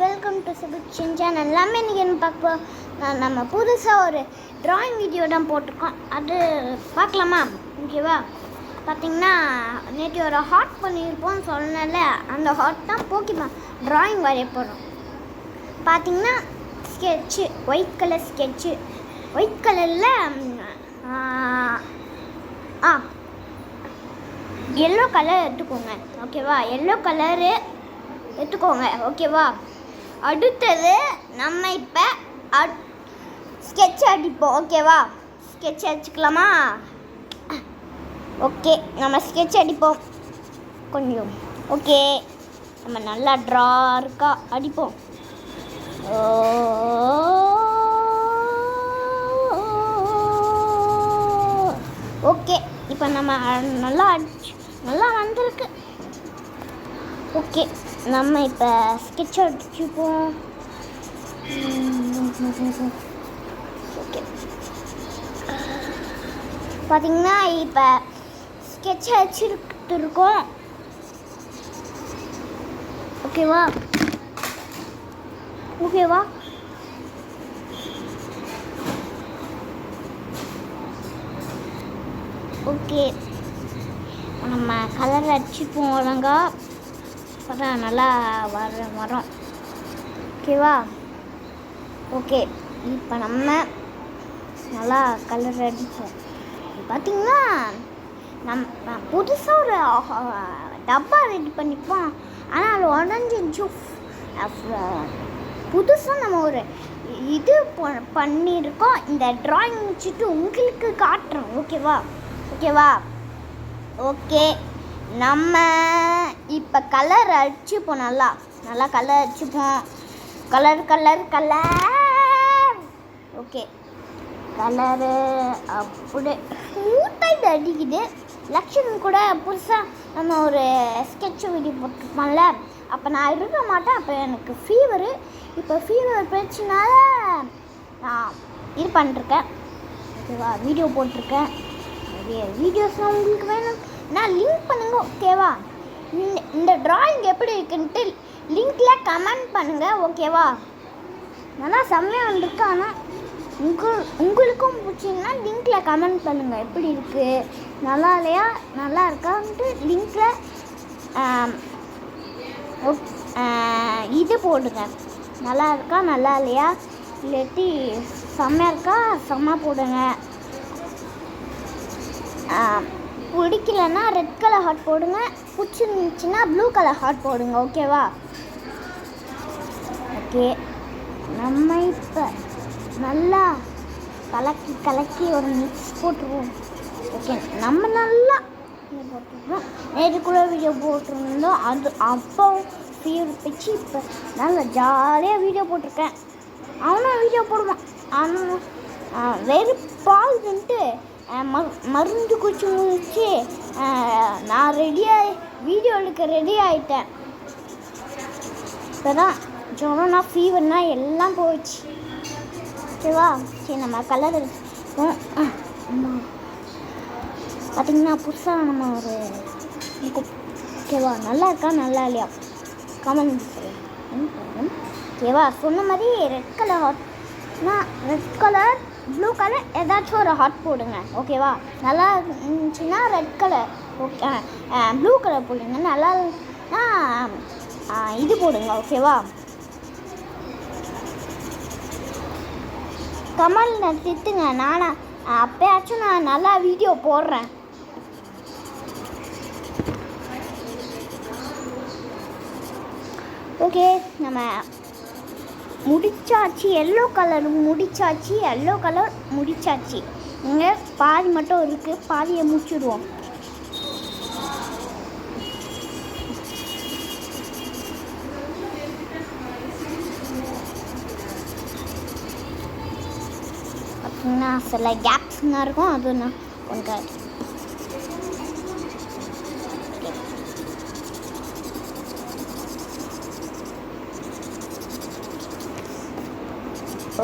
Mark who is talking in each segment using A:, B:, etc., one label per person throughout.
A: Welcome to சிபிக்ஷன் channel. எல்லாமே இன்றைக்கி என்ன பார்ப்போம், நம்ம புதுசாக ஒரு ட்ராயிங் வீடியோ தான் போட்டிருக்கோம். அது பார்க்கலாமா? ஓகேவா? பார்த்திங்கன்னா நேற்று ஒரு ஹார்ட் பண்ணியிருப்போம் சொன்னல, அந்த ஹார்ட் தான் போக்கிமான் ட்ராயிங் வரைய போகிறோம். பார்த்திங்கன்னா sketch, white colour sketch, white கலரில் எல்லோ கலர் எடுத்துக்கோங்க. ஓகேவா? எல்லோ கலரு எடுத்துக்கோங்க. ஓகேவா? அடுத்தது நம்ம இப்போ ஸ்கெட்ச் அடிப்போம். ஓகேவா? ஸ்கெட்ச் அடிச்சுக்கலாமா? ஓகே, நம்ம ஸ்கெட்ச் அடிப்போம் கொஞ்சம். ஓகே, நம்ம நல்லா டார்க்காக அடிப்போம். ஓகே, இப்போ நம்ம நல்லா வந்திருக்கு. ஓகே, நம்ம இப்போ ஸ்கெட்ச் அடிச்சுப்போம். ஓகே, பார்த்தீங்கன்னா இப்போ ஸ்கெட்ச் அடிச்சுட்டு இருக்கோம். ஓகேவா? ஓகேவா? ஓகே, நம்ம கலர் அடிச்சுப்போம் ஒழுங்கா, அதான் நல்லா வரோம். ஓகேவா? ஓகே, இப்போ நம்ம நல்லா கலர் அடிப்போம். பார்த்திங்கன்னா நம்ம புதுசாக ஒரு டப்பா ரெடி பண்ணிப்போம். ஆனால் அது உடஞ்சிச்சு. புதுசாக நம்ம ஒரு இது பண்ணியிருக்கோம். இந்த ட்ராயிங் வச்சுட்டு உங்களுக்கு காட்டுறோம். ஓகேவா? ஓகே, நம்ம இப்போ கலர் அடிச்சுப்போம். நல்லா கலர் அடிச்சுப்போம். கலர் ஓகே, கலரு அப்படியே ஸ்மூத்தாக அடிக்குது. லக்ஷன் கூட புதுசாக நம்ம ஒரு ஸ்கெட்ச் வீடியோ போட்டிருப்போம்ல, அப்போ நான் இருக்க மாட்டேன். அப்போ எனக்கு ஃபீவரு. இப்போ ஃபீவர் பிரச்சனால நான் இது பண்ணிருக்கேன். ஓகேவா? வீடியோ போட்டிருக்கேன். நிறைய வீடியோஸ்லாம் உங்களுக்கு வேணும், நான் லிங்க் பண்ணுங்க. ஓகேவா? இந்த ட்ராயிங் எப்படி இருக்குன்ட்டு லிங்க்கில் கமெண்ட் பண்ணுங்கள். ஓகேவா? நல்லா செம்மையாக வந்திருக்கு. ஆனால் உங்களுக்கும் பிடிச்சிங்கன்னா லிங்க்கில் கமெண்ட் பண்ணுங்கள். எப்படி இருக்குது, நல்லா இல்லையா, நல்லா இருக்கான்ட்டு லிங்க்கில் இது போடுங்க. நல்லா இருக்கா, நல்லா இல்லையா, இல்லாட்டி செம்மையாக இருக்கா, செம்ம போடுங்க. பிடிக்கலன்னா ரெட் கலர் ஹார்ட் போடுங்க, பிடிச்சிருந்துச்சின்னா ப்ளூ கலர் ஹார்ட் போடுங்க. ஓகேவா? ஓகே, நம்ம இப்போ நல்லா கலக்கி ஒரு மிக்ஸ் போட்டுருவோம். ஓகே, நம்ம நல்லா போட்டுருவோம். நேற்றுக்குள்ளே வீடியோ போட்டிருந்தோம். அது அப்போ ஃபீவர் வச்சு இப்போ நல்லா ஜாலியாக வீடியோ போட்டிருக்கேன். அவனும் வீடியோ போடுவான். அவனும் வெறுப்பாகுதுன்ட்டு மருந்து குச்சி முடிச்சு நான் வீடியோ எடுக்க ரெடி ஆகிட்டேன். இப்போ தான் ஜொரோனா ஃபீவர்னா எல்லாம் போயிடுச்சு. ஓகேவா? சரி, நம்ம கலர் எடுப்போம். பார்த்திங்கன்னா புதுசாக நம்ம ஒரு ஓகேவா? நல்லா இருக்கா, நல்லா இல்லையா, கமெண்ட் சொல்லுங்கள். ஓகேவா? சொன்ன மாதிரி ரெட் கலர் ஹார்ட்னா ரெட் கலர், ப்ளூ கலர் ஏதாச்சும் ஒரு ஹார்ட் போடுங்க. ஓகேவா? நல்லா இருந்துச்சுன்னா red colour, okay blue colour போடுங்க. நல்லா இது போடுங்க. ஓகேவா? கமெண்ட் திட்டுங்க. அப்பயாச்சும் நான் நல்லா வீடியோ போடுறேன். ஓகே, நம்ம முடிச்சாச்சு. எல்லோ கலர் முடிச்சாச்சு. இங்கே பாதி மட்டும் இருக்குது, பாதியை முடிச்சுடுவோம். அப்படின்னா சில கேப்ஸ்லாம் இருக்கும், அது நான் கொஞ்சம்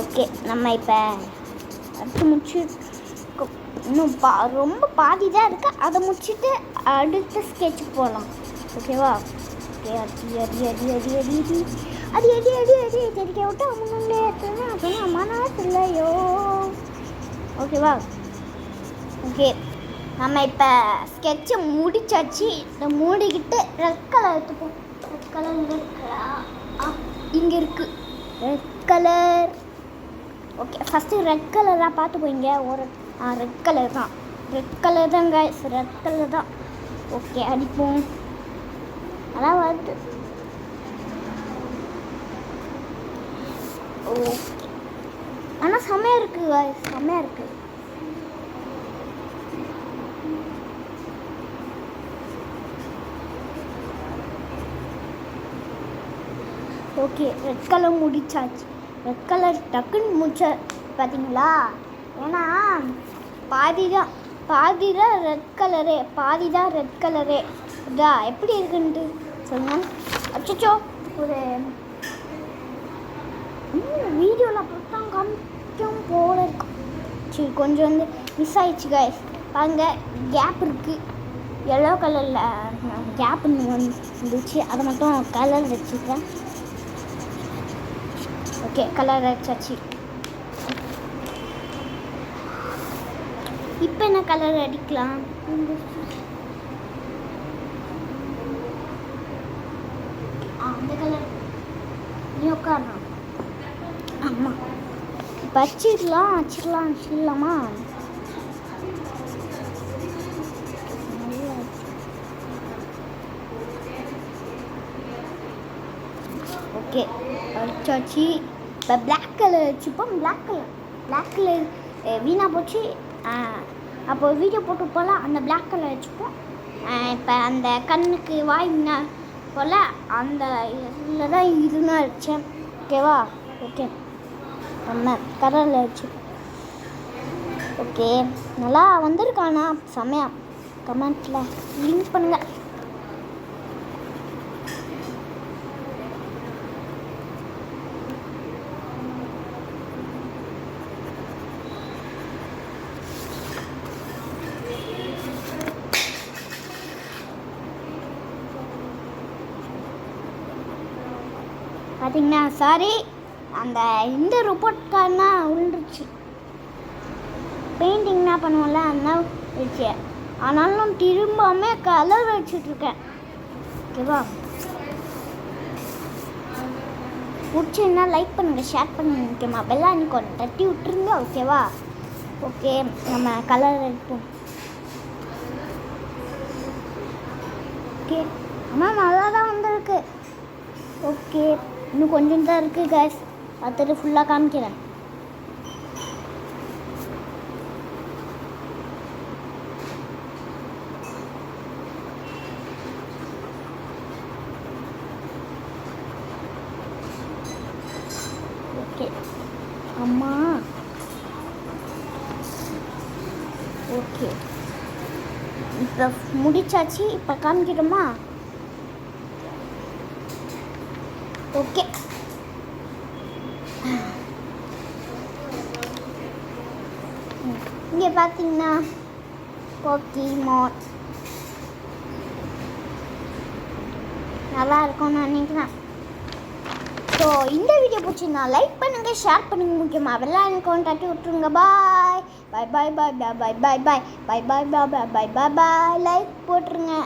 A: ஓகே. நம்ம இப்போ அடுத்து முடிச்சு இன்னும் ரொம்ப பாதி தான் இருக்குது. அதை முடிச்சுட்டு அடுத்த ஸ்கெட்ச் போகலாம். ஓகேவா? ஓகே, அடி அடி அடி அடி அடி தெரிக்க விட்டு முன்னே சொன்னால் மனசில்லையோ. ஓகேவா? ஓகே, நம்ம இப்போ ஸ்கெட்சை முடிச்சாச்சு. இதை மூடிக்கிட்டு ரெட் கலர் எடுத்துப்போம். ரெட் கலர் இருக்கா? இங்கே இருக்குது red colour. Okay, first red கலராக பார்த்து போயிங்க. ஒரு ரெட் கலர் தான், ரெட் கலர் தான் கைஸ், ரெட் கலர் தான். ஓகே, அடிப்போம். அதான் வருது. ஓகே, ஆனால் செம்மையாக இருக்குது கைஸ், செம்மையாக இருக்குது. ஓகே, ரெட் கலர் முடிச்சாச்சு. ரெட் கலர் டக்குன்னு முடிச்ச பார்த்தீங்களா? ஏன்னா பாதி தான் ரெட் கலரே, பாதி தான் ரெட் கலரே. இதா எப்படி இருக்குன்ட்டு சொல்லுங்கள். அச்சோ, ஒரு வீடியோவில் பொறுத்தான் காமிக்கும் போல இருக்கும். சரி, கொஞ்சம் வந்து மிஸ் ஆயிடுச்சு கைஸ். பாருங்க, கேப் இருக்குது. எல்லோ கலரில் கேப் வந்துச்சு, அதை மட்டும் கலர் வச்சுருக்கேன். ஓகே, கலர் அடிச்சாச்சு. இப்போ என்ன கலர் அடிக்கலாம்? அந்த கலர் நீ உட்காரலாம். ஆமாம், இப்போ வச்சிடலாமா? ஓகே, அடிச்சாச்சு. இப்போ பிளாக் கலர் வச்சுப்போம். பிளாக் கலர் வீணாக போச்சு. அப்போ வீடியோ போட்டு போல் அந்த பிளாக் கலர் வச்சுப்போம். இப்போ அந்த கண்ணுக்கு வாய் போல் அந்த இதில் தான் இதுனா வச்சேன். ஓகேவா? ஓகே, நம்ம கலரில் வச்சுப்போம். ஓகே, நல்லா வந்திருக்கானா? செம்மையா கமெண்ட்டில் லிங்க் பண்ணுங்கள். பார்த்தீங்கன்னா சாரி, இந்த ரிப்போர்ட் கார்டுனா விழுந்துருச்சு. பெயிண்டிங் என்ன பண்ணுவோம்ல, அதெல்லாம் வச்சு. ஆனாலும் திரும்பாம கலர் வச்சுட்ருக்கேன். ஓகேவா? பிடிச்சிருந்தா லைக் பண்ணுங்கள், ஷேர் பண்ணுங்கள். ஓகேம்மா, பெல் ஐகான் தட்டி விட்டுருங்க. ஓகேவா? ஓகே, நம்ம கலர் எடுப்போம். ஓகே, ஆனால் நல்லா தான் வந்திருக்கு. ஓகே, இன்னும் கொஞ்சம் தான் இருக்குது கைஸ். பார்த்துட்டு ஃபுல்லாக காமிக்கிறேன். ஓகே அம்மா, ஓகே இப்போ முடிச்சாச்சு. இப்போ காமிக்கிறோமா? ஓகே, இங்கே பார்த்தீங்கன்னா போக்கிமான் நல்லா இருக்கும்னு நினைக்கிறேன். ஸோ இந்த வீடியோ பிடிச்சிருந்தா லைக் பண்ணுங்கள், ஷேர் பண்ணுங்கள். முக்கியமாக பெல் ஐகான் தட்டி விட்டுருங்க. பாய் பாய் பாய் பாய் பாய் பாய் பாய் பாய் பாய் பாய் பாய் பாய் பாய் பாய். லைக் போட்டுருங்க.